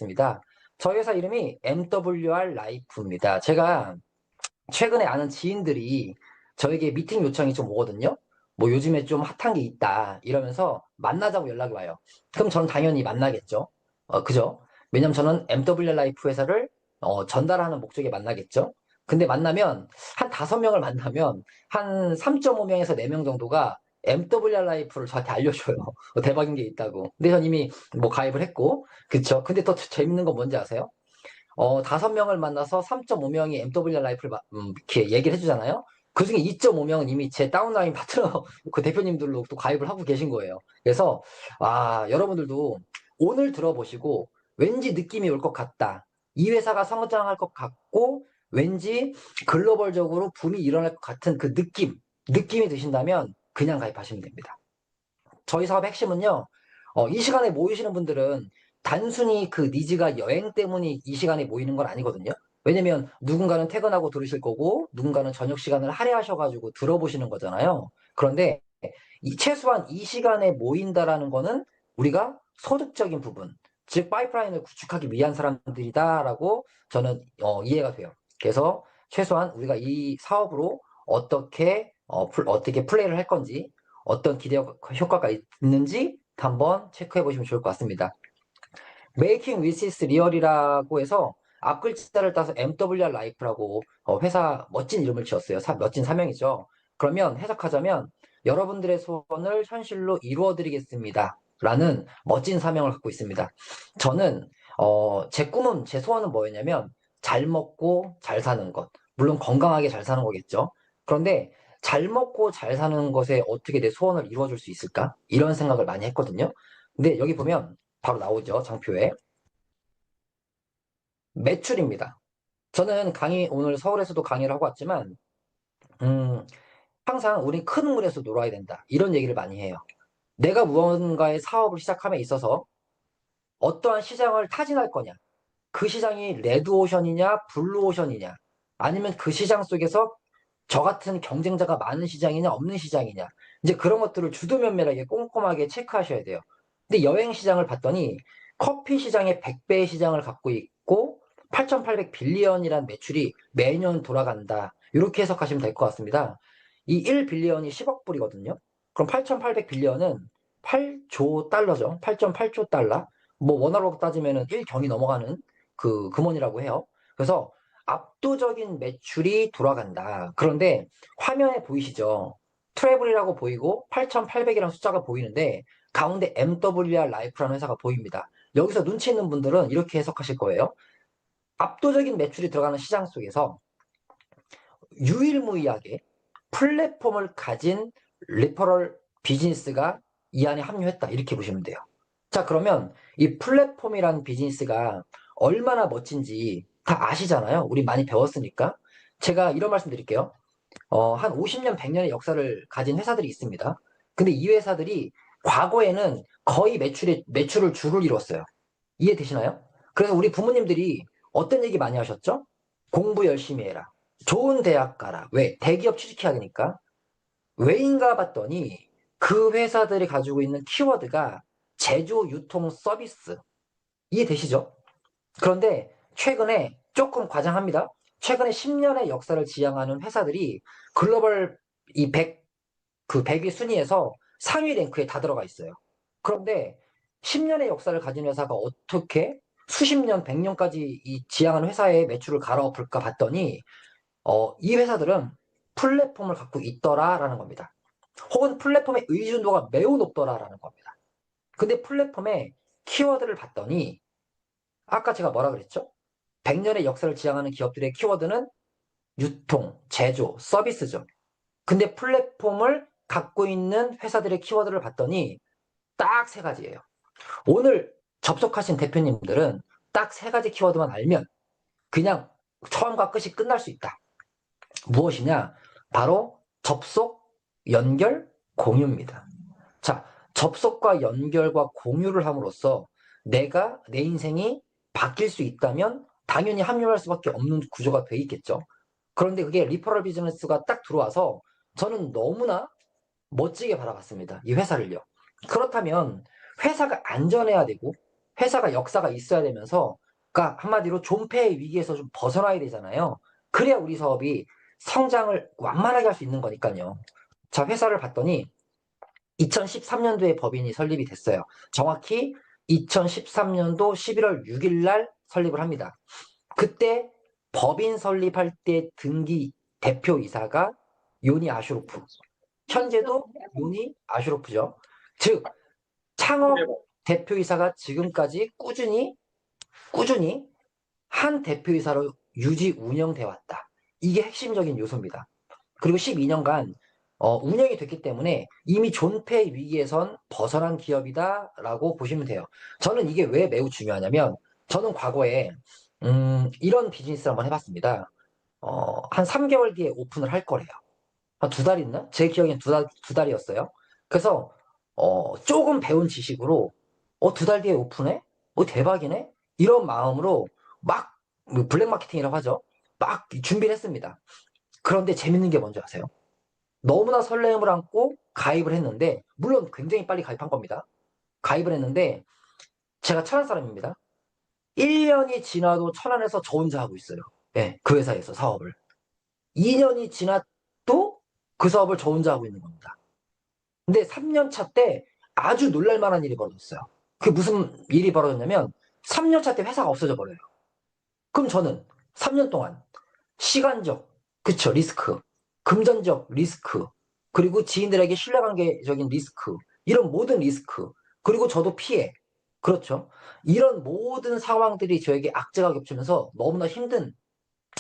반갑습니다. 저희 회사 이름이 MWR 라이프입니다. 제가 최근에 아는 지인들이 저에게 미팅 요청이 좀 오거든요. 뭐 요즘에 좀 핫한 게 있다 이러면서 만나자고 연락이 와요. 그럼 저는 당연히 만나겠죠. 그죠? 왜냐면 저는 MWR 라이프 회사를 전달하는 목적에 만나겠죠. 근데 만나면 한 5명을 만나면 한 3.5명에서 4명 정도가 MWR 라이프를 저한테 알려줘요. 대박인 게 있다고. 근데 전 이미 뭐 가입을 했고, 그쵸? 근데 또 재밌는 건 뭔지 아세요? 5명을 만나서 3.5명이 MWR 라이프를 이렇게 얘기를 해주잖아요. 그 중에 2.5명은 이미 제 다운라인 파트너 그 대표님들로 또 가입을 하고 계신 거예요. 그래서, 여러분들도 오늘 들어보시고 왠지 느낌이 올 것 같다. 이 회사가 성장할 것 같고 왠지 글로벌적으로 붐이 일어날 것 같은 그 느낌이 드신다면 그냥 가입하시면 됩니다. 저희 사업 핵심은요, 이 시간에 모이시는 분들은 단순히 그 니즈가 여행 때문에 이 시간에 모이는 건 아니거든요. 왜냐면 누군가는 퇴근하고 들으실 거고, 누군가는 저녁 시간을 할애하셔가지고 들어보시는 거잖아요. 그런데 최소한 이 시간에 모인다라는 거는 우리가 소득적인 부분, 즉 파이프라인을 구축하기 위한 사람들이다라고 저는 이해가 돼요. 그래서 최소한 우리가 이 사업으로 어떻게 플레이를 할 건지, 어떤 기대 효과가 있는지 한번 체크해 보시면 좋을 것 같습니다. Making Wishes Real이라고 해서 앞글자를 따서 MWR Life라고 회사 멋진 이름을 지었어요. 멋진 사명이죠. 그러면 해석하자면 여러분들의 소원을 현실로 이루어 드리겠습니다. 라는 멋진 사명을 갖고 있습니다. 저는 제 소원은 뭐였냐면 잘 먹고 잘 사는 것. 물론 건강하게 잘 사는 거겠죠. 그런데 잘 먹고 잘 사는 것에 어떻게 내 소원을 이루어 줄 수 있을까? 이런 생각을 많이 했거든요. 근데 여기 보면 바로 나오죠. 장표에. 매출입니다. 저는 오늘 서울에서도 강의를 하고 왔지만, 음, 항상 우리 큰 물에서 놀아야 된다. 이런 얘기를 많이 해요. 내가 무언가의 사업을 시작함에 있어서 어떠한 시장을 타진할 거냐. 그 시장이 레드오션이냐, 블루오션이냐. 아니면 그 시장 속에서 저 같은 경쟁자가 많은 시장이냐, 없는 시장이냐. 이제 그런 것들을 주도면밀하게 꼼꼼하게 체크하셔야 돼요. 근데 여행 시장을 봤더니 커피 시장의 100배의 시장을 갖고 있고 8,800 빌리언이란 매출이 매년 돌아간다. 이렇게 해석하시면 될 것 같습니다. 이 1 빌리언이 10억 불이거든요. 그럼 8,800 빌리언은 8조 달러죠. 8.8조 달러. 뭐 원화로 따지면은 1경이 넘어가는 그 금원이라고 해요. 그래서 압도적인 매출이 돌아간다. 그런데 화면에 보이시죠? 트래블이라고 보이고 8,800이라는 숫자가 보이는데 가운데 MWR 라이프라는 회사가 보입니다. 여기서 눈치 있는 분들은 이렇게 해석하실 거예요. 압도적인 매출이 들어가는 시장 속에서 유일무이하게 플랫폼을 가진 리퍼럴 비즈니스가 이 안에 합류했다. 이렇게 보시면 돼요. 자, 그러면 이 플랫폼이란 비즈니스가 얼마나 멋진지 다 아시잖아요. 우리 많이 배웠으니까. 제가 이런 말씀 드릴게요. 한 50년, 100년의 역사를 가진 회사들이 있습니다. 근데 이 회사들이 과거에는 거의 매출을 주를 이뤘어요. 이해되시나요? 그래서 우리 부모님들이 어떤 얘기 많이 하셨죠? 공부 열심히 해라. 좋은 대학 가라. 왜? 대기업 취직해야 되니까. 왜인가 봤더니 그 회사들이 가지고 있는 키워드가 제조, 유통, 서비스. 이해되시죠? 그런데 최근에 조금 과장합니다. 최근에 10년의 역사를 지향하는 회사들이 글로벌 이 100, 그 100위 순위에서 상위 랭크에 다 들어가 있어요. 그런데 10년의 역사를 가진 회사가 어떻게 수십 년, 100년까지 이 지향하는 회사의 매출을 갈아엎을까 봤더니 이 회사들은 플랫폼을 갖고 있더라라는 겁니다. 혹은 플랫폼의 의존도가 매우 높더라라는 겁니다. 근데 플랫폼의 키워드를 봤더니 아까 제가 뭐라 그랬죠? 100년의 역사를 지향하는 기업들의 키워드는 유통, 제조, 서비스죠. 근데 플랫폼을 갖고 있는 회사들의 키워드를 봤더니 딱 세 가지예요. 오늘 접속하신 대표님들은 딱 세 가지 키워드만 알면 그냥 처음과 끝이 끝날 수 있다. 무엇이냐? 바로 접속, 연결, 공유입니다. 자, 접속과 연결과 공유를 함으로써 내가 내 인생이 바뀔 수 있다면 당연히 합류할 수밖에 없는 구조가 돼 있겠죠. 그런데 그게 리퍼럴 비즈니스가 딱 들어와서 저는 너무나 멋지게 바라봤습니다. 이 회사를요. 그렇다면 회사가 안전해야 되고 회사가 역사가 있어야 되면서, 그러니까 한마디로 존폐의 위기에서 좀 벗어나야 되잖아요. 그래야 우리 사업이 성장을 완만하게 할 수 있는 거니까요. 자, 회사를 봤더니 2013년도에 법인이 설립이 됐어요. 정확히 2013년도 11월 6일 날 설립을 합니다. 그때 법인 설립할 때 등기 대표이사가 요니 아슈로프. 현재도 요니 아슈로프죠. 즉, 창업 대표이사가 지금까지 꾸준히 한 대표이사로 유지 운영돼 왔다. 이게 핵심적인 요소입니다. 그리고 12년간 운영이 됐기 때문에 이미 존폐 위기에선 벗어난 기업이다라고 보시면 돼요. 저는 이게 왜 매우 중요하냐면, 저는 과거에 이런 비즈니스를 한번 해봤습니다. 한 3개월 뒤에 오픈을 할 거래요. 한 2달 있나? 제 기억엔 두 달이었어요. 그래서 조금 배운 지식으로 2달 뒤에 오픈해? 대박이네? 이런 마음으로 막 블랙 마케팅이라고 하죠. 막 준비를 했습니다. 그런데 재밌는 게 뭔지 아세요? 너무나 설렘을 안고 가입을 했는데, 물론 굉장히 빨리 가입한 겁니다. 가입을 했는데, 제가 천안 사람입니다. 1년이 지나도 천안에서 저 혼자 하고 있어요. 예, 그 회사에서 사업을. 2년이 지나도 그 사업을 저 혼자 하고 있는 겁니다. 근데 3년 차 때 아주 놀랄 만한 일이 벌어졌어요. 그게 무슨 일이 벌어졌냐면, 3년 차 때 회사가 없어져 버려요. 그럼 저는 3년 동안 시간적, 그쵸, 리스크, 금전적 리스크, 그리고 지인들에게 신뢰관계적인 리스크, 이런 모든 리스크, 그리고 저도 피해, 그렇죠. 이런 모든 상황들이 저에게 악재가 겹치면서 너무나 힘든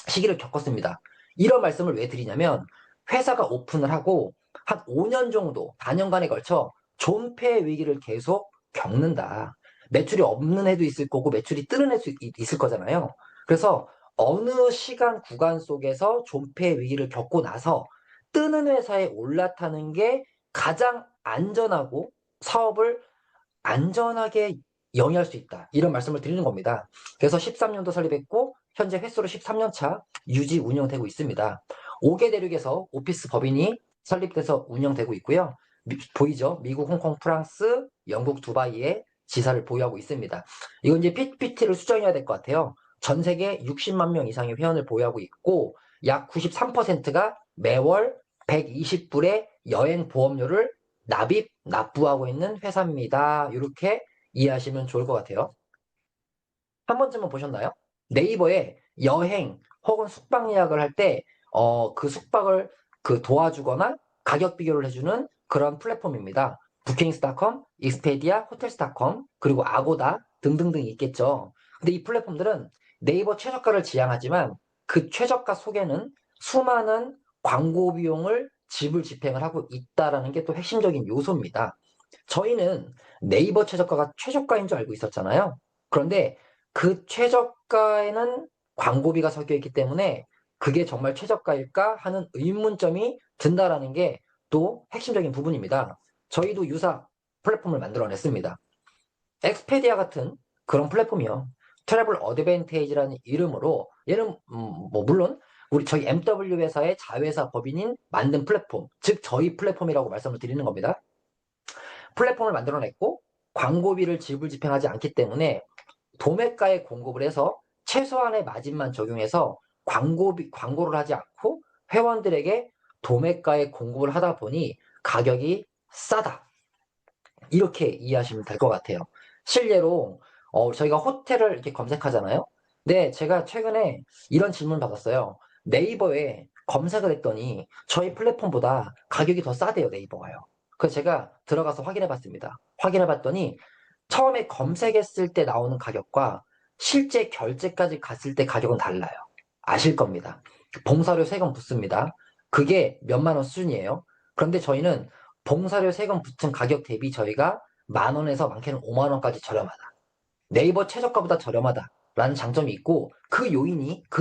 시기를 겪었습니다. 이런 말씀을 왜 드리냐면, 회사가 오픈을 하고 한 5년 정도, 4년간에 걸쳐 존폐 위기를 계속 겪는다. 매출이 없는 해도 있을 거고 매출이 뜨는 해도 있을 거잖아요. 그래서 어느 시간 구간 속에서 존폐 위기를 겪고 나서 뜨는 회사에 올라타는 게 가장 안전하고 사업을 안전하게 영위할 수 있다. 이런 말씀을 드리는 겁니다. 그래서 13년도 설립했고 현재 횟수로 13년 차 유지 운영되고 있습니다. 5개 대륙에서 오피스 법인이 설립돼서 운영되고 있고요. 보이죠? 미국, 홍콩, 프랑스, 영국, 두바이에 지사를 보유하고 있습니다. 이건 이제 PPT를 수정해야 될 것 같아요. 전 세계 60만 명 이상의 회원을 보유하고 있고 약 93%가 매월 120불의 여행 보험료를 납부하고 있는 회사입니다. 이렇게 이해하시면 좋을 것 같아요. 한 번쯤은 보셨나요? 네이버에 여행 혹은 숙박 예약을 할 때, 그 숙박을 도와주거나 가격 비교를 해주는 그런 플랫폼입니다. 부킹스.com, 익스페디아, 호텔스.com, 그리고 아고다 등등등 있겠죠. 근데 이 플랫폼들은 네이버 최저가를 지향하지만 그 최저가 속에는 수많은 광고 비용을 집행을 하고 있다라는 게 또 핵심적인 요소입니다. 저희는 네이버 최저가가 최저가인 줄 알고 있었잖아요. 그런데 그 최저가에는 광고비가 섞여 있기 때문에 그게 정말 최저가일까 하는 의문점이 든다라는 게 또 핵심적인 부분입니다. 저희도 유사 플랫폼을 만들어냈습니다. 엑스페디아 같은 그런 플랫폼이요. 트래블 어드밴테이지라는 이름으로, 얘는 뭐 물론 저희 MW 회사의 자회사 법인인 만든 플랫폼, 즉 저희 플랫폼이라고 말씀을 드리는 겁니다. 플랫폼을 만들어냈고 광고비를 집행하지 않기 때문에 도매가에 공급을 해서 최소한의 마진만 적용해서 광고를 하지 않고 회원들에게 도매가에 공급을 하다 보니 가격이 싸다. 이렇게 이해하시면 될 것 같아요. 실례로 저희가 호텔을 이렇게 검색하잖아요. 근데 제가 최근에 이런 질문 받았어요. 네이버에 검색을 했더니 저희 플랫폼보다 가격이 더 싸대요, 네이버가요. 그래서 제가 들어가서 확인해 봤습니다. 확인해 봤더니 처음에 검색했을 때 나오는 가격과 실제 결제까지 갔을 때 가격은 달라요. 아실 겁니다. 봉사료 세금 붙습니다. 그게 몇만 원 수준이에요. 그런데 저희는 봉사료 세금 붙은 가격 대비 저희가 10,000원에서 많게는 50,000원까지 저렴하다. 네이버 최저가보다 저렴하다라는 장점이 있고, 그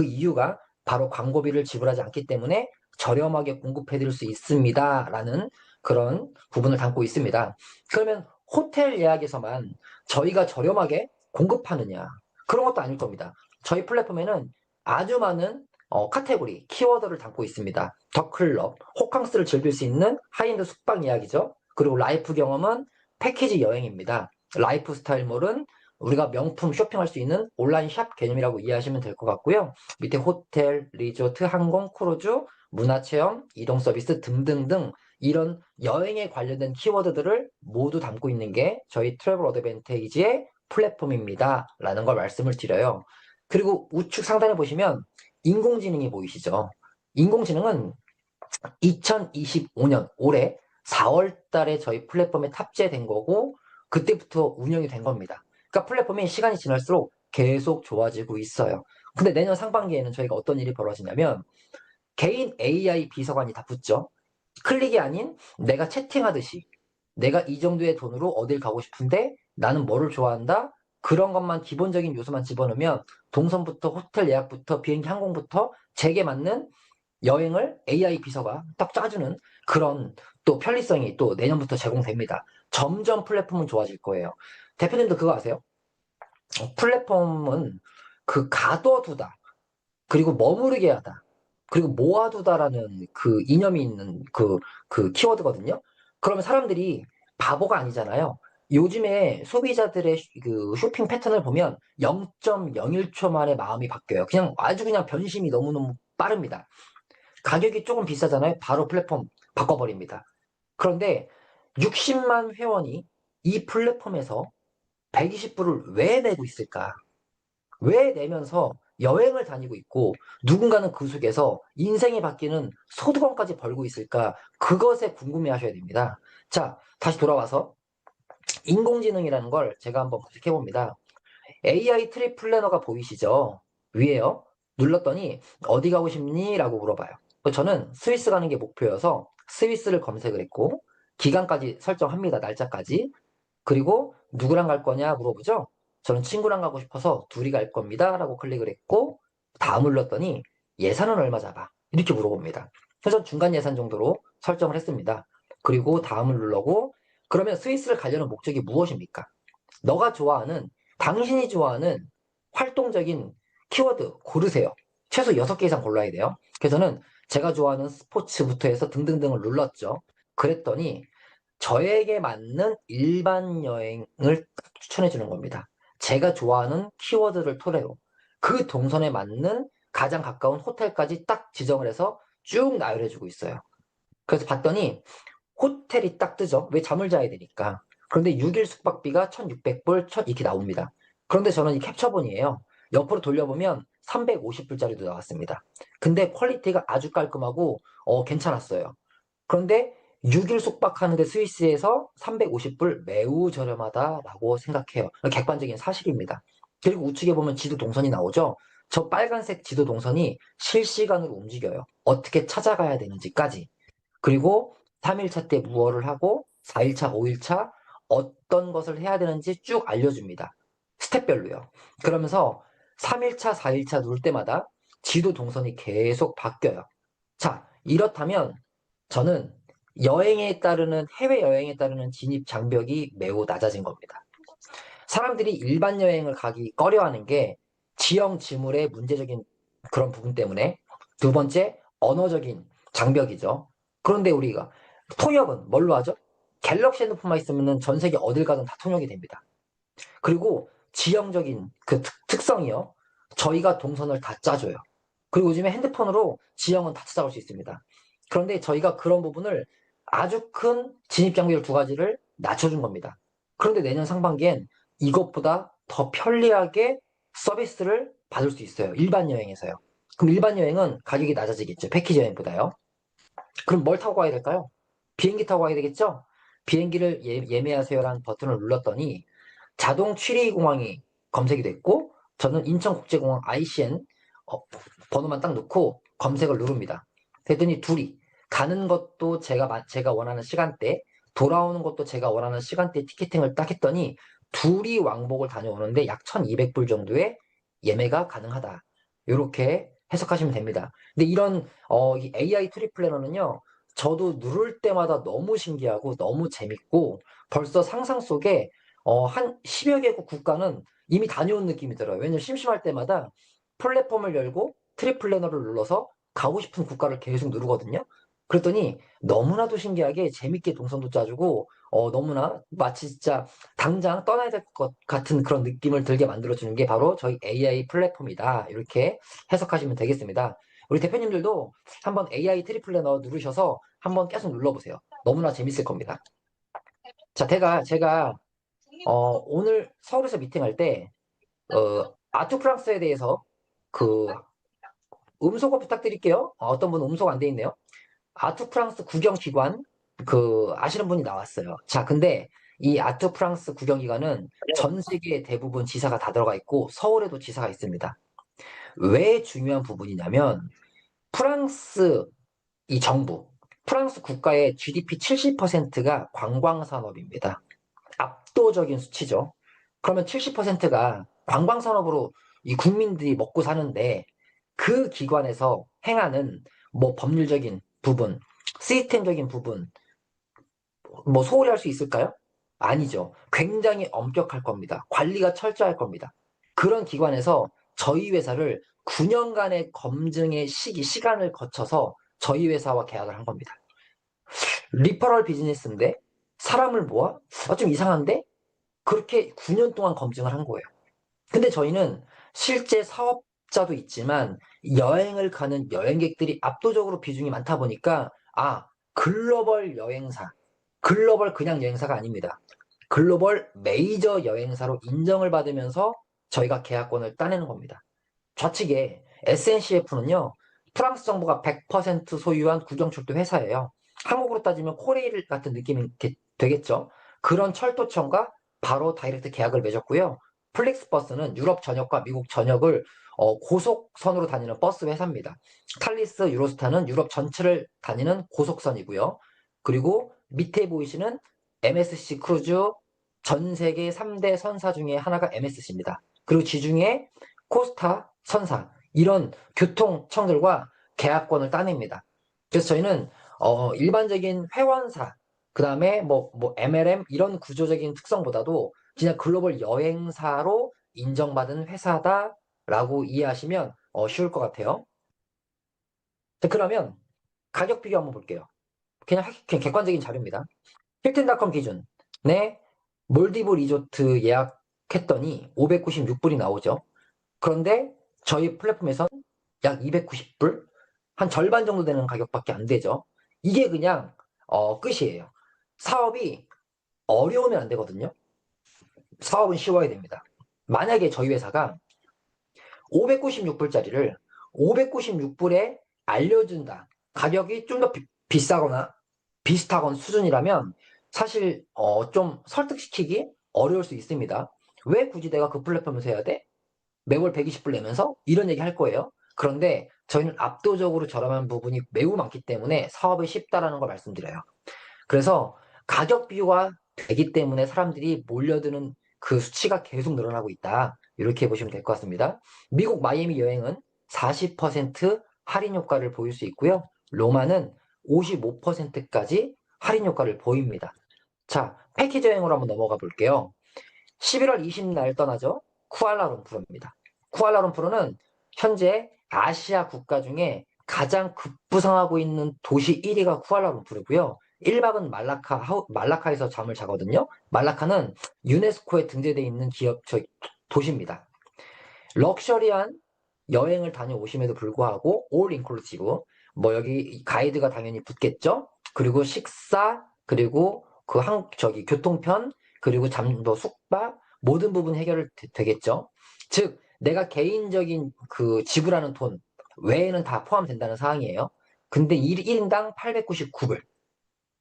이유가 바로 광고비를 지불하지 않기 때문에 저렴하게 공급해드릴 수 있습니다라는 그런 부분을 담고 있습니다. 그러면 호텔 예약에서만 저희가 저렴하게 공급하느냐? 그런 것도 아닐 겁니다. 저희 플랫폼에는 아주 많은 카테고리, 키워드를 담고 있습니다. 더 클럽, 호캉스를 즐길 수 있는 하이엔드 숙박 예약이죠. 그리고 라이프 경험은 패키지 여행입니다. 라이프 스타일몰은 우리가 명품 쇼핑할 수 있는 온라인 샵 개념이라고 이해하시면 될 것 같고요. 밑에 호텔, 리조트, 항공, 크루즈, 문화체험, 이동 서비스 등등등 이런 여행에 관련된 키워드들을 모두 담고 있는 게 저희 트래블 어드밴테이지의 플랫폼입니다. 라는 걸 말씀을 드려요. 그리고 우측 상단에 보시면 인공지능이 보이시죠? 인공지능은 2025년 올해 4월 달에 저희 플랫폼에 탑재된 거고 그때부터 운영이 된 겁니다. 그러니까 플랫폼이 시간이 지날수록 계속 좋아지고 있어요. 근데 내년 상반기에는 저희가 어떤 일이 벌어지냐면 개인 AI 비서관이 다 붙죠. 클릭이 아닌 내가 채팅하듯이 내가 이 정도의 돈으로 어딜 가고 싶은데 나는 뭐를 좋아한다? 그런 것만 기본적인 요소만 집어넣으면 동선부터 호텔 예약부터 비행기 항공부터 제게 맞는 여행을 AI 비서가 딱 짜주는 그런 또 편리성이 또 내년부터 제공됩니다. 점점 플랫폼은 좋아질 거예요. 대표님도 그거 아세요? 플랫폼은 그 가둬두다, 그리고 머무르게 하다, 그리고 모아두다라는 그 이념이 있는 그 키워드거든요. 그러면 사람들이 바보가 아니잖아요. 요즘에 소비자들의 그 쇼핑 패턴을 보면 0.01초 만에 마음이 바뀌어요. 그냥 아주 그냥 변심이 너무너무 빠릅니다. 가격이 조금 비싸잖아요. 바로 플랫폼 바꿔버립니다. 그런데 60만 회원이 이 플랫폼에서 120불을 왜 내고 있을까? 왜 내면서 여행을 다니고 있고 누군가는 그 속에서 인생이 바뀌는 소득원까지 벌고 있을까? 그것에 궁금해 하셔야 됩니다. 자, 다시 돌아와서 인공지능이라는 걸 제가 한번 검색해 봅니다. AI 트립 플래너가 보이시죠? 위에요. 눌렀더니 어디 가고 싶니? 라고 물어봐요. 저는 스위스 가는 게 목표여서 스위스를 검색을 했고 기간까지 설정합니다. 날짜까지. 그리고 누구랑 갈 거냐 물어보죠. 저는 친구랑 가고 싶어서 둘이 갈 겁니다. 라고 클릭을 했고 다음 눌렀더니 예산은 얼마 잡아? 이렇게 물어봅니다. 그래서 중간 예산 정도로 설정을 했습니다. 그리고 다음을 누르고 그러면 스위스를 가려는 목적이 무엇입니까? 너가 좋아하는, 당신이 좋아하는 활동적인 키워드 고르세요. 최소 6개 이상 골라야 돼요. 그래서 저는 제가 좋아하는 스포츠부터 해서 등등등을 눌렀죠. 그랬더니 저에게 맞는 일반 여행을 딱 추천해 주는 겁니다. 제가 좋아하는 키워드를 토대로 그 동선에 맞는 가장 가까운 호텔까지 딱 지정을 해서 쭉 나열해 주고 있어요. 그래서 봤더니 호텔이 딱 뜨죠. 왜 잠을 자야 되니까. 그런데 6일 숙박비가 1,600불, 1 이렇게 나옵니다. 그런데 저는 이 캡처본이에요. 옆으로 돌려보면 350불짜리도 나왔습니다. 근데 퀄리티가 아주 깔끔하고 괜찮았어요. 그런데 6일 숙박하는데 스위스에서 350불 매우 저렴하다라고 생각해요. 객관적인 사실입니다. 그리고 우측에 보면 지도 동선이 나오죠. 저 빨간색 지도 동선이 실시간으로 움직여요. 어떻게 찾아가야 되는지까지. 그리고 3일차 때 무엇을 하고 4일차, 5일차 어떤 것을 해야 되는지 쭉 알려줍니다. 스텝별로요. 그러면서 3일차, 4일차 누를 때마다 지도 동선이 계속 바뀌어요. 자, 이렇다면 저는 여행에 따르는, 해외여행에 따르는 진입 장벽이 매우 낮아진 겁니다. 사람들이 일반 여행을 가기 꺼려하는 게 지형, 지물의 문제적인 그런 부분 때문에 두 번째, 언어적인 장벽이죠. 그런데 우리가 통역은 뭘로 하죠? 갤럭시 핸드폰만 있으면 전 세계 어딜 가든 다 통역이 됩니다. 그리고 지형적인 그 특성이요. 저희가 동선을 다 짜줘요. 그리고 요즘에 핸드폰으로 지형은 다 찾아갈 수 있습니다. 그런데 저희가 그런 부분을 아주 큰 진입 장벽 두 가지를 낮춰준 겁니다. 그런데 내년 상반기엔 이것보다 더 편리하게 서비스를 받을 수 있어요. 일반 여행에서요. 그럼 일반 여행은 가격이 낮아지겠죠. 패키지 여행보다요. 그럼 뭘 타고 가야 될까요? 비행기 타고 가야 되겠죠? 비행기를 예매하세요라는 버튼을 눌렀더니 자동 취리 공항이 검색이 됐고 저는 인천국제공항 ICN 번호만 딱 넣고 검색을 누릅니다. 그랬더니 둘이 가는 것도 제가 원하는 시간대, 돌아오는 것도 제가 원하는 시간대 티켓팅을 딱 했더니 둘이 왕복을 다녀오는데 약 1,200불 정도의 예매가 가능하다. 이렇게 해석하시면 됩니다. 근데 이런 이 AI 트립 플래너는요. 저도 누를 때마다 너무 신기하고 너무 재밌고 벌써 상상 속에 한 10여 개국 국가는 이미 다녀온 느낌이 들어요. 왜냐면 심심할 때마다 플랫폼을 열고 트립 플래너를 눌러서 가고 싶은 국가를 계속 누르거든요. 그랬더니 너무나도 신기하게 재밌게 동선도 짜주고 너무나 마치 진짜 당장 떠나야 될 것 같은 그런 느낌을 들게 만들어주는 게 바로 저희 AI 플랫폼이다. 이렇게 해석하시면 되겠습니다. 우리 대표님들도 한번 AI 트리 플래너 누르셔서 한번 계속 눌러보세요. 너무나 재밌을 겁니다. 자, 제가 오늘 서울에서 미팅할 때 아투 프랑스에 대해서 그 음소거 부탁드릴게요. 어떤 분은 음소거 안 돼 있네요. 아투 프랑스 국영기관 아시는 분이 나왔어요. 자, 근데 이 아투 프랑스 국영기관은 전 세계 대부분 지사가 다 들어가 있고 서울에도 지사가 있습니다. 왜 중요한 부분이냐면 프랑스 이 정부, 프랑스 국가의 GDP 70%가 관광 산업입니다. 압도적인 수치죠. 그러면 70%가 관광 산업으로 이 국민들이 먹고 사는데 그 기관에서 행하는 뭐 법률적인 부분, 시스템적인 부분, 뭐 소홀히 할 수 있을까요? 아니죠. 굉장히 엄격할 겁니다. 관리가 철저할 겁니다. 그런 기관에서 저희 회사를 9년간의 검증의 시간을 거쳐서 저희 회사와 계약을 한 겁니다. 리퍼럴 비즈니스인데 사람을 모아? 좀 이상한데? 그렇게 9년 동안 검증을 한 거예요. 근데 저희는 실제 사업자도 있지만 여행을 가는 여행객들이 압도적으로 비중이 많다 보니까 글로벌 여행사, 글로벌 그냥 여행사가 아닙니다. 글로벌 메이저 여행사로 인정을 받으면서 저희가 계약권을 따내는 겁니다. 좌측에 SNCF는요, 프랑스 정부가 100% 소유한 국영철도 회사예요. 한국으로 따지면 코레일 같은 느낌이 되겠죠. 그런 철도청과 바로 다이렉트 계약을 맺었고요. 플릭스버스는 유럽 전역과 미국 전역을 고속선으로 다니는 버스 회사입니다. 탈리스 유로스타는 유럽 전체를 다니는 고속선이고요. 그리고 밑에 보이시는 MSC 크루즈 전 세계 3대 선사 중에 하나가 MSC입니다. 그리고 지중해 코스타 선사 이런 교통청들과 계약권을 따냅니다. 그래서 저희는 일반적인 회원사 그 다음에 뭐 MLM 이런 구조적인 특성보다도 그냥 글로벌 여행사로 인정받은 회사다라고 이해하시면 쉬울 것 같아요. 자, 그러면 가격 비교 한번 볼게요. 그냥 객관적인 자료입니다. 힐튼닷컴 기준 네 몰디브 리조트 예약했더니 596불이 나오죠. 그런데 저희 플랫폼에선 약 290불? 한 절반 정도 되는 가격밖에 안 되죠. 이게 그냥 끝이에요. 사업이 어려우면 안 되거든요. 사업은 쉬워야 됩니다. 만약에 저희 회사가 596불짜리를 596불에 알려준다. 가격이 좀 더 비싸거나 비슷하건 수준이라면 사실 좀 설득시키기 어려울 수 있습니다. 왜 굳이 내가 그 플랫폼에서 해야 돼? 매월 120불 내면서 이런 얘기 할 거예요. 그런데 저희는 압도적으로 저렴한 부분이 매우 많기 때문에 사업이 쉽다라는 걸 말씀드려요. 그래서 가격 비교가 되기 때문에 사람들이 몰려드는 그 수치가 계속 늘어나고 있다. 이렇게 보시면 될 것 같습니다. 미국 마이애미 여행은 40% 할인 효과를 보일 수 있고요. 로마는 55%까지 할인 효과를 보입니다. 자, 패키지 여행으로 한번 넘어가 볼게요. 11월 20일 떠나죠. 쿠알라룸푸르입니다. 쿠알라룸푸르는 현재 아시아 국가 중에 가장 급부상하고 있는 도시 1위가 쿠알라룸푸르고요. 1박은 말라카에서 잠을 자거든요. 말라카는 유네스코에 등재되어 있는 도시입니다. 럭셔리한 여행을 다녀오심에도 불구하고 올 인클루시브 뭐 여기 가이드가 당연히 붙겠죠. 그리고 식사 그리고 교통편 그리고 잠도 숙박 모든 부분 해결을 되겠죠. 즉 내가 개인적인 그 지불하는 돈 외에는 다 포함된다는 사항이에요. 근데 1인당 899불.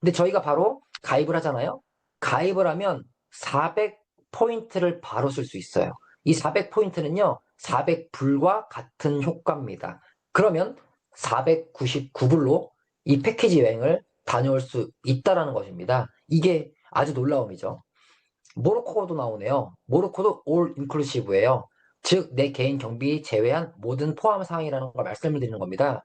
근데 저희가 바로 가입을 하잖아요. 가입을 하면 400포인트를 바로 쓸 수 있어요. 이 400포인트는요, 400불과 같은 효과입니다. 그러면 499불로 이 패키지 여행을 다녀올 수 있다라는 것입니다. 이게 아주 놀라움이죠. 모로코도 나오네요. 모로코도 올 인클루시브예요. 즉, 내 개인 경비 제외한 모든 포함 사항이라는 걸 말씀을 드리는 겁니다.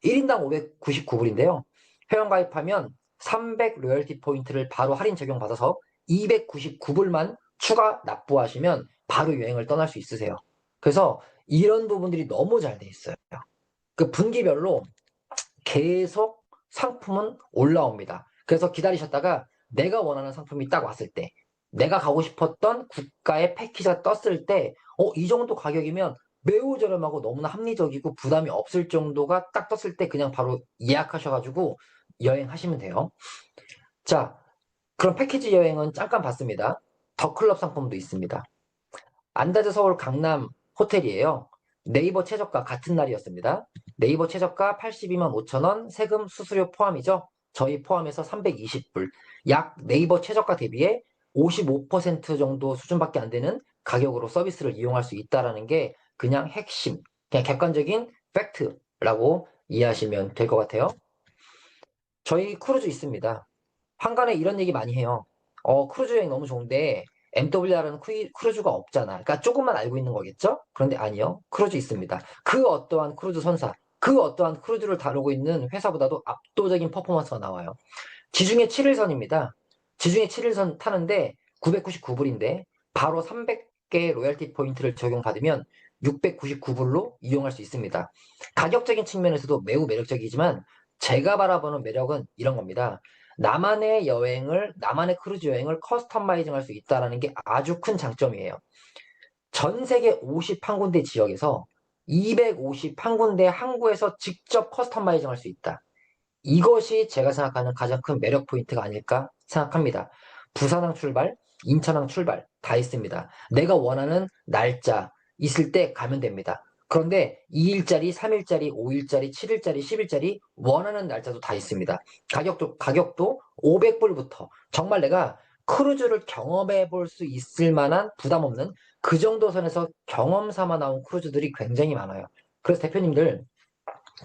1인당 599불인데요. 회원 가입하면 300 로열티 포인트를 바로 할인 적용받아서 299불만 추가 납부하시면 바로 여행을 떠날 수 있으세요. 그래서 이런 부분들이 너무 잘 돼 있어요. 그 분기별로 계속 상품은 올라옵니다. 그래서 기다리셨다가 내가 원하는 상품이 딱 왔을 때, 내가 가고 싶었던 국가의 패키지가 떴을 때, 이 정도 가격이면 매우 저렴하고 너무나 합리적이고 부담이 없을 정도가 딱 떴을 때 그냥 바로 예약하셔가지고 여행하시면 돼요. 자, 그럼 패키지 여행은 잠깐 봤습니다. 더 클럽 상품도 있습니다. 안다즈 서울 강남 호텔이에요. 네이버 최저가 같은 날이었습니다. 네이버 최저가 82만 5천 원, 세금 수수료 포함이죠. 저희 포함해서 320불. 약 네이버 최저가 대비해 55% 정도 수준밖에 안 되는 가격으로 서비스를 이용할 수 있다라는 게 그냥 핵심, 그냥 객관적인 팩트라고 이해하시면 될 것 같아요. 저희 크루즈 있습니다. 한간에 이런 얘기 많이 해요. 크루즈 여행 너무 좋은데 MWR은 크루즈가 없잖아. 그러니까 조금만 알고 있는 거겠죠? 그런데 아니요. 크루즈 있습니다. 그 어떠한 크루즈 선사, 그 어떠한 크루즈를 다루고 있는 회사보다도 압도적인 퍼포먼스가 나와요. 지중해 7일선입니다. 지중해 7일선 타는데 999불인데 바로 300개 로열티 포인트를 적용받으면 699불로 이용할 수 있습니다. 가격적인 측면에서도 매우 매력적이지만 제가 바라보는 매력은 이런 겁니다. 나만의 크루즈 여행을 커스터마이징 할 수 있다는 게 아주 큰 장점이에요. 전 세계 51군데 지역에서 251군데 항구에서 직접 커스터마이징 할 수 있다. 이것이 제가 생각하는 가장 큰 매력 포인트가 아닐까 생각합니다. 부산항 출발, 인천항 출발 다 있습니다. 내가 원하는 날짜 있을 때 가면 됩니다. 그런데 2일짜리, 3일짜리, 5일짜리, 7일짜리, 10일짜리 원하는 날짜도 다 있습니다. 가격도 500불부터 정말 내가 크루즈를 경험해 볼 수 있을 만한 부담 없는 그 정도 선에서 경험 삼아 나온 크루즈들이 굉장히 많아요. 그래서 대표님들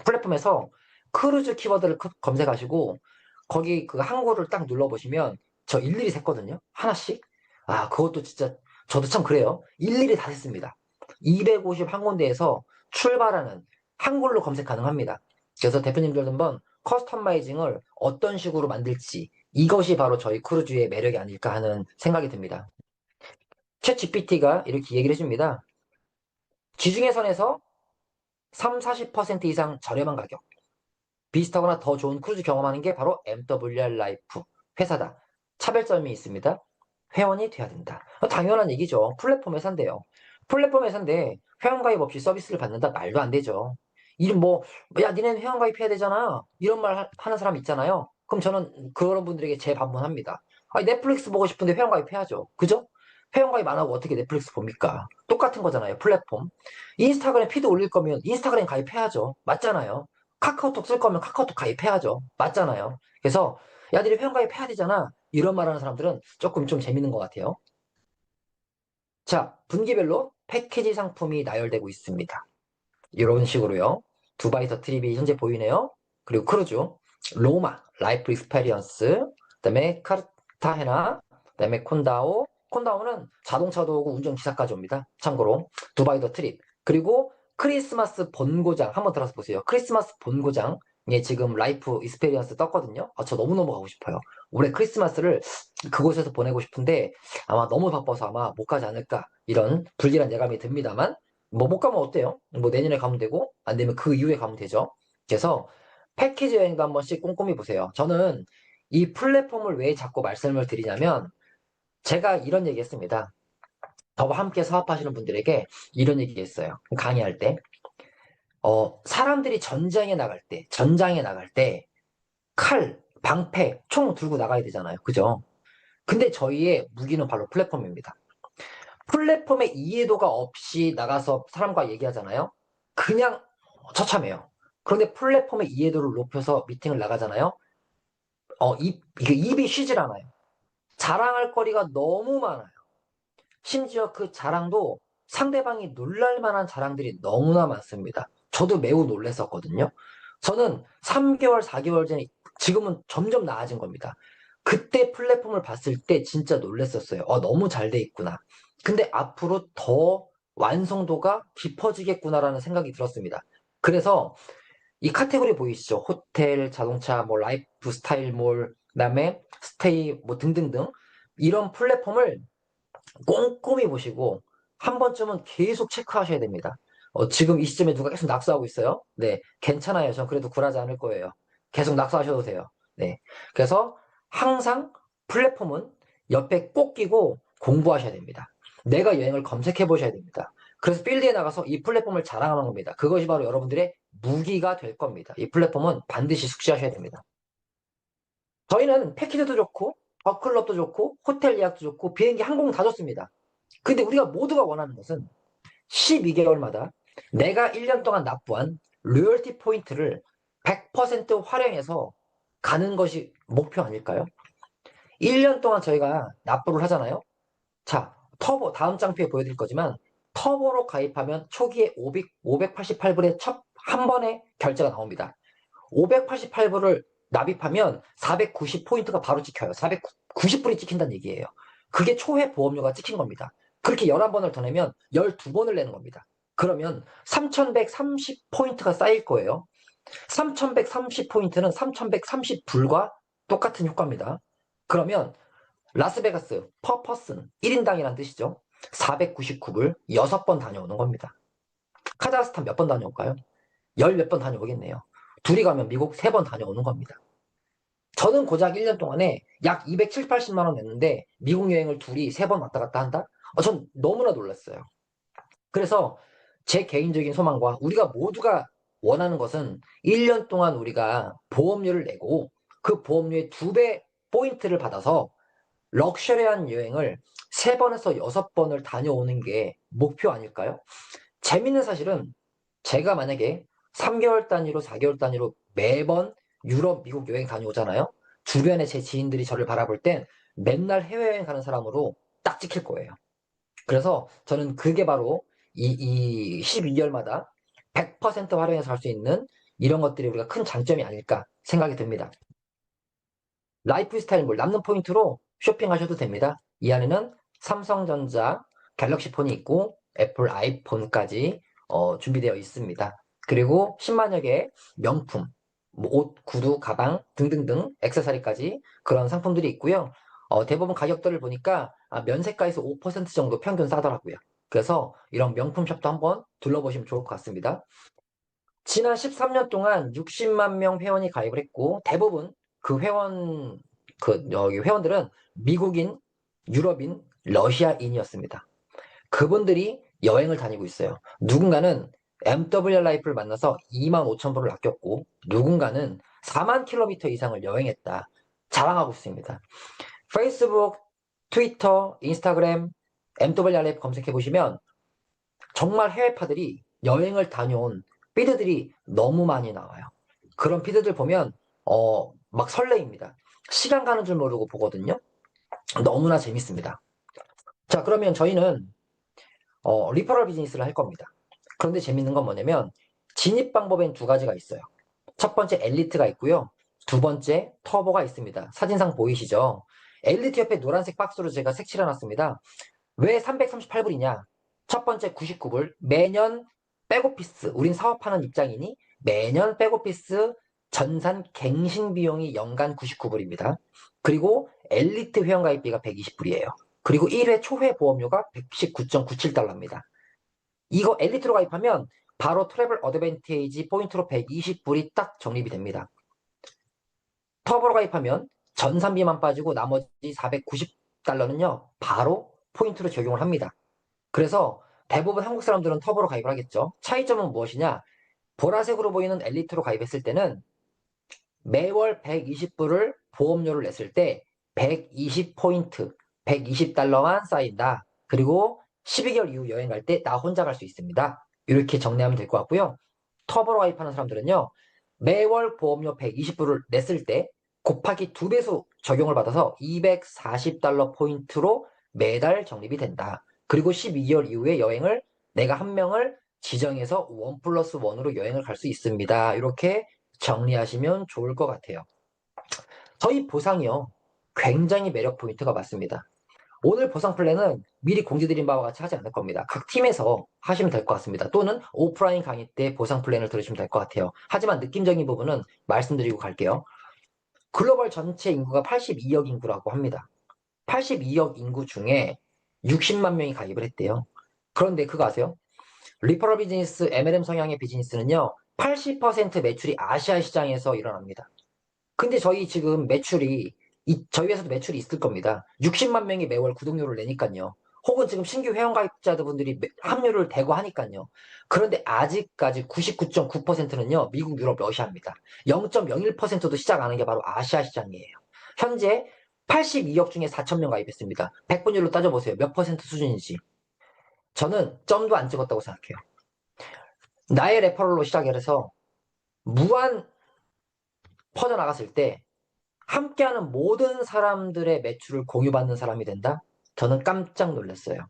플랫폼에서 크루즈 키워드를 검색하시고 거기 그 항구를 딱 눌러보시면 저 일일이 셌거든요. 하나씩. 아, 그것도 진짜 저도 참 그래요. 일일이 다 셌습니다. 250 항공대에서 출발하는 항구로 검색 가능합니다. 그래서 대표님들 한번 커스터마이징을 어떤 식으로 만들지 이것이 바로 저희 크루즈의 매력이 아닐까 하는 생각이 듭니다. 챗 GPT가 이렇게 얘기를 해줍니다. 지중해선에서 3, 40% 이상 저렴한 가격. 비슷하거나 더 좋은 크루즈 경험하는 게 바로 MWR 라이프 회사다. 차별점이 있습니다. 회원이 돼야 된다. 당연한 얘기죠. 플랫폼 회사인데요. 플랫폼 회사인데 회원가입 없이 서비스를 받는다? 말도 안 되죠. 이름 뭐, 야, 니네는 회원가입해야 되잖아. 이런 말 하는 사람 있잖아요. 그럼 저는 그런 분들에게 재반문합니다. 아니, 넷플릭스 보고 싶은데 회원가입해야죠. 그죠? 회원가입 안 하고 어떻게 넷플릭스 봅니까? 똑같은 거잖아요. 플랫폼. 인스타그램 피드 올릴 거면 인스타그램 가입해야죠. 맞잖아요. 카카오톡 쓸 거면 카카오톡 가입해야죠. 맞잖아요. 그래서 야, 니네 회원 가입해야 되잖아. 이런 말 하는 사람들은 조금 좀 재밌는 것 같아요. 자, 분기별로 패키지 상품이 나열되고 있습니다. 이런 식으로요. 두바이 더 트립이 현재 보이네요. 그리고 크루즈, 로마, 라이프 익스페리언스, 그다음에 카르타헤나, 그다음에 콘다오는 자동차도 오고 운전기사까지 옵니다. 참고로 두바이 더 트립. 그리고 크리스마스 본고장 한번 들어서 보세요. 크리스마스 본고장에 지금 라이프 익스페리언스 떴거든요. 저 너무너무 가고 싶어요. 올해 크리스마스를 그곳에서 보내고 싶은데 아마 너무 바빠서 아마 못 가지 않을까 이런 불길한 예감이 듭니다만 뭐 못 가면 어때요? 뭐 내년에 가면 되고 안 되면 그 이후에 가면 되죠. 그래서 패키지 여행도 한 번씩 꼼꼼히 보세요. 저는 이 플랫폼을 왜 자꾸 말씀을 드리냐면 제가 이런 얘기 했습니다. 저와 함께 사업하시는 분들에게 이런 얘기 했어요. 강의할 때. 사람들이 전장에 나갈 때 칼, 방패, 총 들고 나가야 되잖아요. 그죠? 근데 저희의 무기는 바로 플랫폼입니다. 플랫폼의 이해도가 없이 나가서 사람과 얘기하잖아요. 그냥 처참해요. 그런데 플랫폼의 이해도를 높여서 미팅을 나가잖아요. 이게 입이 쉬질 않아요. 자랑할 거리가 너무 많아요. 심지어 그 자랑도 상대방이 놀랄 만한 자랑들이 너무나 많습니다. 저도 매우 놀랐었거든요. 저는 3개월, 4개월 전에 지금은 점점 나아진 겁니다. 그때 플랫폼을 봤을 때 진짜 놀랐었어요. 너무 잘 돼 있구나. 근데 앞으로 더 완성도가 깊어지겠구나라는 생각이 들었습니다. 그래서 이 카테고리 보이시죠? 호텔, 자동차, 뭐 라이프 스타일 몰, 그다음에 스테이 뭐 등등등 이런 플랫폼을 꼼꼼히 보시고 한 번쯤은 계속 체크하셔야 됩니다. 지금 이 시점에 누가 계속 낙서하고 있어요? 네, 괜찮아요. 전 그래도 굴하지 않을 거예요. 계속 낙서하셔도 돼요. 네. 그래서 항상 플랫폼은 옆에 꼭 끼고 공부하셔야 됩니다. 내가 여행을 검색해 보셔야 됩니다. 그래서 필드에 나가서 이 플랫폼을 자랑하는 겁니다. 그것이 바로 여러분들의 무기가 될 겁니다. 이 플랫폼은 반드시 숙지하셔야 됩니다. 저희는 패키지도 좋고, 버클럽도 좋고, 호텔 예약도 좋고, 비행기 항공 다 좋습니다. 근데 우리가 모두가 원하는 것은 12개월마다 내가 1년 동안 납부한 로열티 포인트를 100% 활용해서 가는 것이 목표 아닐까요? 1년 동안 저희가 납부를 하잖아요. 자, 터보, 다음 장표에 보여드릴 거지만, 터보로 가입하면 초기에 588불에 한 번에 결제가 나옵니다. 588불을 납입하면 490포인트가 바로 찍혀요. 490불이 찍힌다는 얘기예요. 그게 초회 보험료가 찍힌 겁니다. 그렇게 11번을 더 내면 12번을 내는 겁니다. 그러면 3130포인트가 쌓일 거예요. 3130포인트는 3130불과 똑같은 효과입니다. 그러면 라스베가스 퍼 퍼슨 1인당이란 뜻이죠. 499불 6번 다녀오는 겁니다. 카자흐스탄 몇 번 다녀올까요? 열 몇 번 다녀오겠네요. 둘이 가면 미국 3번 다녀오는 겁니다. 저는 고작 1년 동안에 약 270, 80만 원 냈는데 미국 여행을 둘이 3번 왔다 갔다 한다? 전 너무나 놀랐어요. 그래서 제 개인적인 소망과 우리가 모두가 원하는 것은 1년 동안 우리가 보험료를 내고 그 보험료의 2배 포인트를 받아서 럭셔리한 여행을 3번에서 6번을 다녀오는 게 목표 아닐까요? 재밌는 사실은 제가 만약에 3개월 단위로 4개월 단위로 매번 유럽, 미국 여행 다녀오잖아요. 주변에 제 지인들이 저를 바라볼 땐 맨날 해외여행 가는 사람으로 딱 찍힐 거예요. 그래서 저는 그게 바로 이 12개월마다 100% 활용해서 할 수 있는 이런 것들이 우리가 큰 장점이 아닐까 생각이 듭니다. 라이프 스타일몰 남는 포인트로 쇼핑하셔도 됩니다. 이 안에는 삼성전자 갤럭시 폰이 있고 애플 아이폰까지 준비되어 있습니다. 그리고 10만여 개의 명품, 뭐 옷, 구두, 가방 등등등 액세서리까지 그런 상품들이 있고요. 대부분 가격들을 보니까 면세가에서 5% 정도 평균 싸더라고요. 그래서 이런 명품숍도 한번 둘러보시면 좋을 것 같습니다. 지난 13년 동안 60만 명 회원이 가입을 했고 대부분 그 회원 여기 회원들은 미국인, 유럽인, 러시아인이었습니다. 그분들이 여행을 다니고 있어요. 누군가는 MWR 라이프를 만나서 2만 5천 불을 아꼈고 누군가는 4만 킬로미터 이상을 여행했다. 자랑하고 있습니다. 페이스북, 트위터, 인스타그램, MWR 라이프 검색해 보시면 정말 해외파들이 여행을 다녀온 피드들이 너무 많이 나와요. 그런 피드들 보면 막 설레입니다. 시간 가는 줄 모르고 보거든요. 너무나 재밌습니다. 자, 그러면 저희는 리퍼럴 비즈니스를 할 겁니다. 그런데 재밌는 건 뭐냐면 진입 방법엔 2가지가 있어요. 첫 번째 엘리트가 있고요. 두 번째 터보가 있습니다. 사진상 보이시죠? 엘리트 옆에 노란색 박스로 제가 색칠해 놨습니다. 왜 338불이냐? 첫 번째 99불, 매년 백오피스, 우린 사업하는 입장이니 매년 백오피스 전산 갱신 비용이 연간 99불입니다. 그리고 엘리트 회원가입비가 120불이에요. 그리고 1회 초회 보험료가 119.97달러입니다. 이거 엘리트로 가입하면 바로 트래블 어드밴티지 포인트로 120불이 딱 적립이 됩니다. 터보로 가입하면 전산비만 빠지고 나머지 490달러는요, 바로 포인트로 적용을 합니다. 그래서 대부분 한국 사람들은 터보로 가입을 하겠죠. 차이점은 무엇이냐? 보라색으로 보이는 엘리트로 가입했을 때는 매월 120불을 보험료를 냈을 때 120포인트, 120달러만 쌓인다. 그리고 12개월 이후 여행 갈 때 나 혼자 갈 수 있습니다. 이렇게 정리하면 될 것 같고요. 터보로 가입하는 사람들은요. 매월 보험료 120불을 냈을 때 곱하기 2배수 적용을 받아서 240달러 포인트로 매달 적립이 된다. 그리고 12개월 이후에 여행을 내가 한 명을 지정해서 1+1으로 여행을 갈 수 있습니다. 이렇게 정리하시면 좋을 것 같아요. 저희 보상이요. 굉장히 매력 포인트가 많습니다. 오늘 보상 플랜은 미리 공지드린 바와 같이 하지 않을 겁니다. 각 팀에서 하시면 될 것 같습니다. 또는 오프라인 강의 때 보상 플랜을 들으시면 될 것 같아요. 하지만 느낌적인 부분은 말씀드리고 갈게요. 글로벌 전체 인구가 82억 인구라고 합니다. 82억 인구 중에 60만 명이 가입을 했대요. 그런데 그거 아세요? 리퍼럴 비즈니스, MLM 성향의 비즈니스는요, 80% 매출이 아시아 시장에서 일어납니다. 근데 저희 지금 매출이, 저희 회사도 매출이 있을 겁니다. 60만 명이 매월 구독료를 내니까요. 혹은 지금 신규 회원가입자분들이 합류를 대거 하니까요. 그런데 아직까지 99.9%는요, 미국, 유럽, 러시아입니다. 0.01%도 시작 안 한 게 바로 아시아 시장이에요. 현재 82억 중에 4천 명 가입했습니다. 백분율로 따져보세요. 몇 퍼센트 수준인지. 저는 점도 안 찍었다고 생각해요. 나의 레퍼럴로 시작을 해서 무한 퍼져나갔을 때 함께하는 모든 사람들의 매출을 공유받는 사람이 된다? 저는 깜짝 놀랐어요.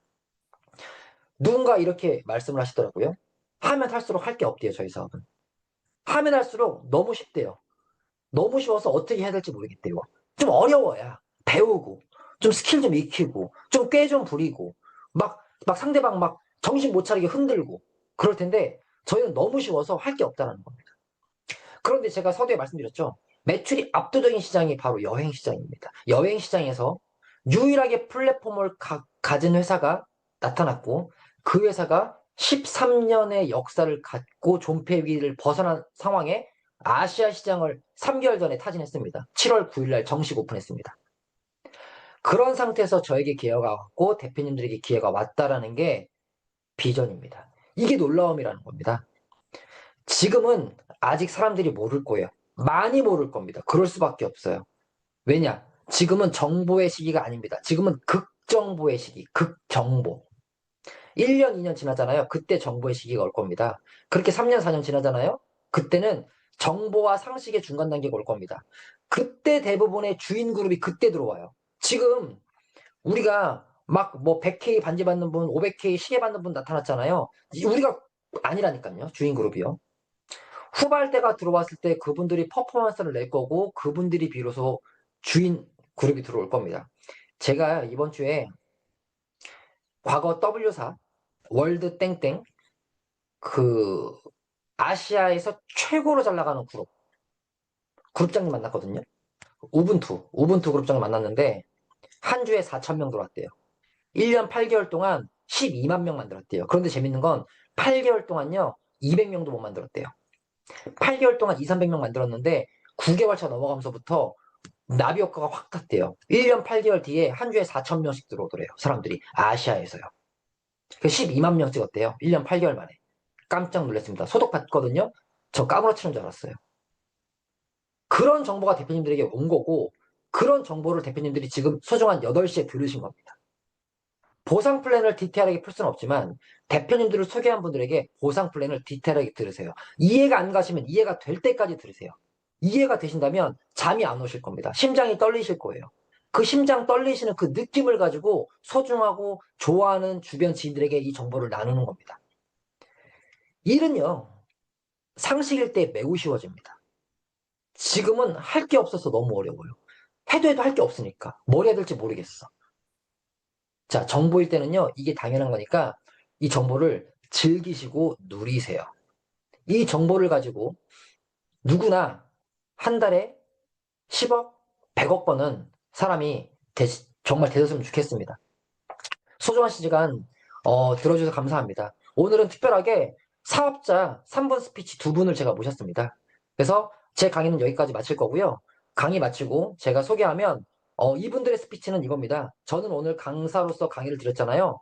누군가 이렇게 말씀을 하시더라고요. 하면 할수록 할 게 없대요, 저희 사업은. 하면 할수록 너무 쉽대요. 너무 쉬워서 어떻게 해야 될지 모르겠대요. 좀 어려워야 배우고, 좀 스킬 좀 익히고, 좀 꾀 좀 부리고, 막 상대방 막 정신 못 차리게 흔들고, 그럴 텐데, 저희는 너무 쉬워서 할 게 없다는 겁니다. 그런데 제가 서두에 말씀드렸죠. 매출이 압도적인 시장이 바로 여행 시장입니다. 여행 시장에서 유일하게 플랫폼을 가진 회사가 나타났고 그 회사가 13년의 역사를 갖고 존폐 위기를 벗어난 상황에 아시아 시장을 3개월 전에 타진했습니다. 7월 9일 날 정식 오픈했습니다. 그런 상태에서 저에게 기회가 왔고 대표님들에게 기회가 왔다라는 게 비전입니다. 이게 놀라움이라는 겁니다. 지금은 아직 사람들이 모를 거예요. 많이 모를 겁니다. 그럴 수밖에 없어요. 왜냐? 지금은 정보의 시기가 아닙니다. 지금은 극정보의 시기, 극정보. 1년, 2년 지나잖아요. 그때 정보의 시기가 올 겁니다. 그렇게 3년, 4년 지나잖아요. 그때는 정보와 상식의 중간 단계가 올 겁니다. 그때 대부분의 주인 그룹이 그때 들어와요. 지금 우리가 막 뭐 100K 반지 받는 분, 500K 시계 받는 분 나타났잖아요. 우리가 아니라니까요. 주인 그룹이요. 후발대가 들어왔을 때 그분들이 퍼포먼스를 낼 거고 그분들이 비로소 주인 그룹이 들어올 겁니다. 제가 이번 주에 과거 W사 월드 땡땡 그 아시아에서 최고로 잘 나가는 그룹장님 만났거든요. 우분투 그룹장님 만났는데 한 주에 4천 명 들어왔대요. 1년 8개월 동안 12만 명 만들었대요. 그런데 재밌는 건 8개월 동안요 200명도 못 만들었대요. 8개월 동안 2, 300명 만들었는데 9개월 차 넘어가면서부터 나비 효과가 확 탔대요. 1년 8개월 뒤에 한 주에 4천 명씩 들어오더래요. 사람들이 아시아에서요. 12만 명 찍었대요. 1년 8개월 만에. 깜짝 놀랐습니다. 소독 받거든요. 저 까무러치는 줄 알았어요. 그런 정보가 대표님들에게 온 거고 그런 정보를 대표님들이 지금 소중한 8시에 들으신 겁니다. 보상 플랜을 디테일하게 풀 수는 없지만 대표님들을 소개한 분들에게 보상 플랜을 디테일하게 들으세요. 이해가 안 가시면 이해가 될 때까지 들으세요. 이해가 되신다면 잠이 안 오실 겁니다. 심장이 떨리실 거예요. 그 심장 떨리시는 그 느낌을 가지고 소중하고 좋아하는 주변 지인들에게 이 정보를 나누는 겁니다. 일은요, 상식일 때 매우 쉬워집니다. 지금은 할 게 없어서 너무 어려워요. 해도 할 게 없으니까. 뭘 해야 될지 모르겠어. 자, 정보일 때는요, 이게 당연한 거니까 이 정보를 즐기시고 누리세요. 이 정보를 가지고 누구나 한 달에 10억, 100억 번은 사람이 정말 되었으면 좋겠습니다. 소중한 시간 들어주셔서 감사합니다. 오늘은 특별하게 사업자 3분 스피치 2분을 제가 모셨습니다. 그래서 제 강의는 여기까지 마칠 거고요. 강의 마치고 제가 소개하면 이분들의 스피치는 이겁니다. 저는 오늘 강사로서 강의를 드렸잖아요.